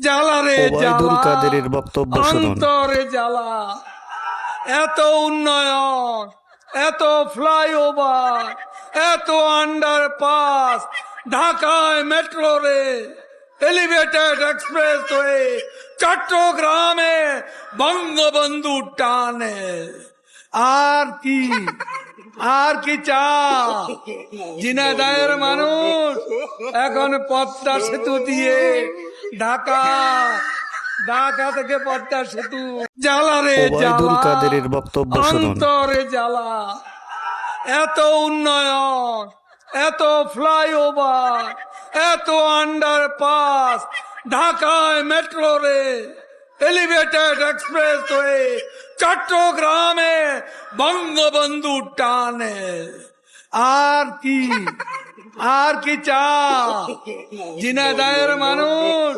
জ্বালা রে ওবায়দুল জ্বালা, কাদেরের বক্তব্য শুনুন। অন্তরে জ্বালা। এত উন্নয়ন, এত ফ্লাইওভার, এত আন্ডারপাস, ঢাকায় মেট্রো রেল, এলিভেটেড এক্সপ্রেসওয়ে, চট্টগ্রামে বঙ্গবন্ধু টানেল। আর কি, আর কি চাও? ঝিনাইদহের মানুষ এখন পদ্মা সেতু দিয়ে ঢাকা, ঢাকা থেকে পদ্মা সেতু, জ্বালা রে ওবায়দুল জ্বালা, কাদেরের বক্তব্য শুনুন। অন্তরে জ্বালা। এত উন্নয়ন, এত ফ্লাইওভার, এত আন্ডারপাস, ঢাকায় মেট্রো রেল, এলিভেটেড এক্সপ্রেসওয়ে, চট্টগ্রামে বঙ্গবন্ধু টানেল। আর কি, আর কি চাও? ঝিনাইদহের মানুষ